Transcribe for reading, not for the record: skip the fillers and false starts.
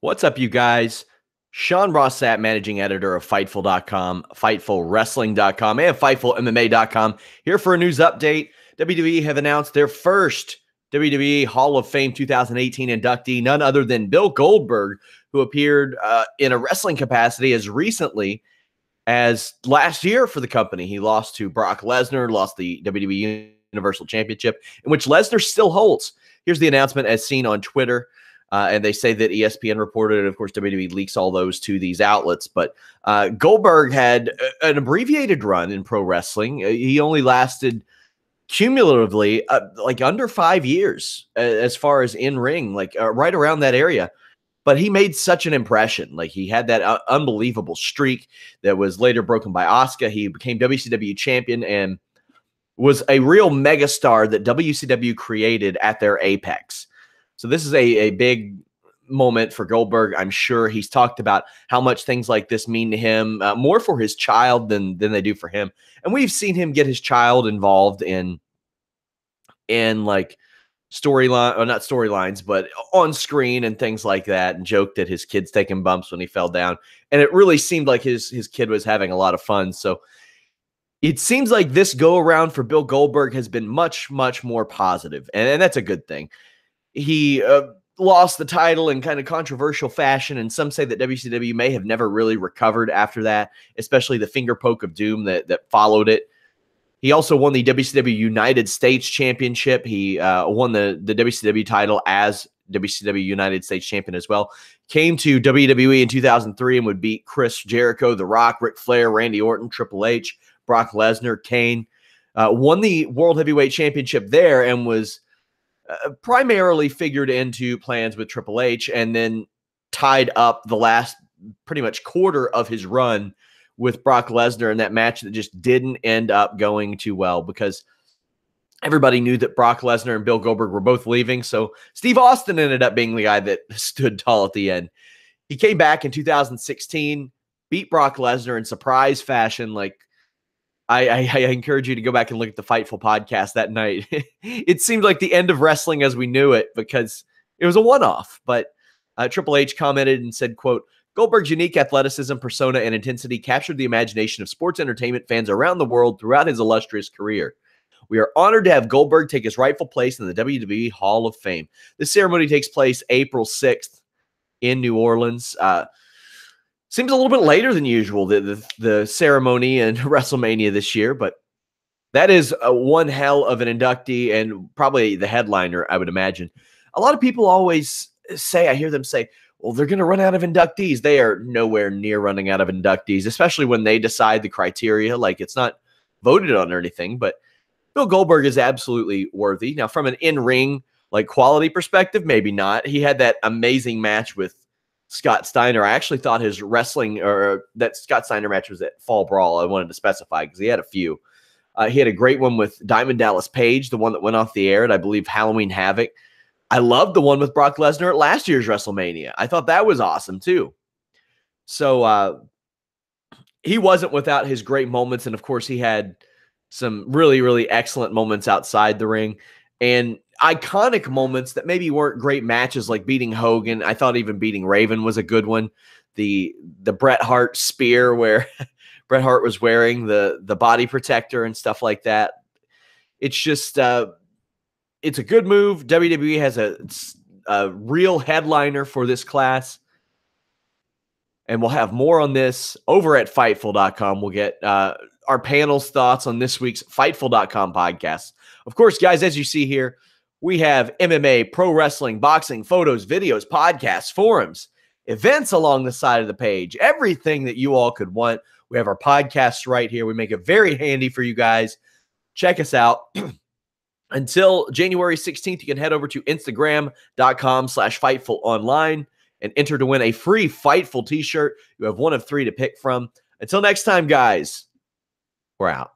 What's up, you guys? Sean Ross Sapp, managing editor of Fightful.com, FightfulWrestling.com, and FightfulMMA.com, here for a news update. WWE have announced their first WWE Hall of Fame 2018 inductee, none other than Bill Goldberg, who appeared in a wrestling capacity as recently as last year for the company. He lost to Brock Lesnar, lost the WWE Universal Championship, in which Lesnar still holds. Here's the announcement as seen on Twitter. And they say that ESPN reported it. Of course, WWE leaks all those to these outlets. But Goldberg had an abbreviated run in pro wrestling. He only lasted cumulatively like under 5 years as far as in ring, like right around that area. But he made such an impression. Like, he had that unbelievable streak that was later broken by Asuka. He became WCW champion and was a real megastar that WCW created at their apex. So this is a big moment for Goldberg. I'm sure he's talked about how much things like this mean to him, more for his child than they do for him. And we've seen him get his child involved in like storyline, or not storylines, but on screen and things like that, and joked at his kids taking bumps when he fell down. And it really seemed like his kid was having a lot of fun. So it seems like this go around for Bill Goldberg has been much, much more positive, and that's a good thing. He lost the title in kind of controversial fashion, and some say that WCW may have never really recovered after that, especially the finger poke of doom that followed it. He also won the WCW United States Championship. He won the WCW title as WCW United States Champion as well. Came to WWE in 2003 and would beat Chris Jericho, The Rock, Ric Flair, Randy Orton, Triple H, Brock Lesnar, Kane. Won the World Heavyweight Championship there and was primarily figured into plans with Triple H, and then tied up the last pretty much quarter of his run with Brock Lesnar in that match that just didn't end up going too well because everybody knew that Brock Lesnar and Bill Goldberg were both leaving. So Steve Austin ended up being the guy that stood tall at the end. He came back in 2016, beat Brock Lesnar in surprise fashion. Like, I encourage you to go back and look at the Fightful podcast that night. It seemed like the end of wrestling as we knew it because it was a one-off. But Triple H commented and said, quote, "Goldberg's unique athleticism, persona, and intensity captured the imagination of sports entertainment fans around the world throughout his illustrious career. We are honored to have Goldberg take his rightful place in the WWE Hall of Fame." This ceremony takes place April 6th in New Orleans. Seems a little bit later than usual, the ceremony in WrestleMania this year, but that is one hell of an inductee and probably the headliner, I would imagine. A lot of people always say, I hear them say, well, they're going to run out of inductees. They are nowhere near running out of inductees, especially when they decide the criteria. Like, it's not voted on or anything, but Bill Goldberg is absolutely worthy. Now, from an in-ring like quality perspective, maybe not. He had that amazing match with Scott Steiner. I actually thought his wrestling, or that Scott Steiner match, was at Fall Brawl. I wanted to specify because he had a few. He had a great one with Diamond Dallas Page, the one that went off the air at, I believe, Halloween Havoc. I loved the one with Brock Lesnar at last year's WrestleMania. I thought that was awesome too. So he wasn't without his great moments. And of course, he had some really, really excellent moments outside the ring and iconic moments that maybe weren't great matches, like beating Hogan. I thought even beating Raven was a good one. The Bret Hart spear where Bret Hart was wearing the body protector and stuff like that. It's just it's a good move. WWE has a real headliner for this class. And we'll have more on this over at Fightful.com. We'll get our panel's thoughts on this week's Fightful.com podcast. Of course, guys, as you see here, we have MMA, pro wrestling, boxing, photos, videos, podcasts, forums, events along the side of the page, everything that you all could want. We have our podcasts right here. We make it very handy for you guys. Check us out. Until January 16th, you can head over to Instagram.com/FightfulOnline and enter to win a free Fightful t-shirt. You have one of 3 to pick from. Until next time, guys, we're out.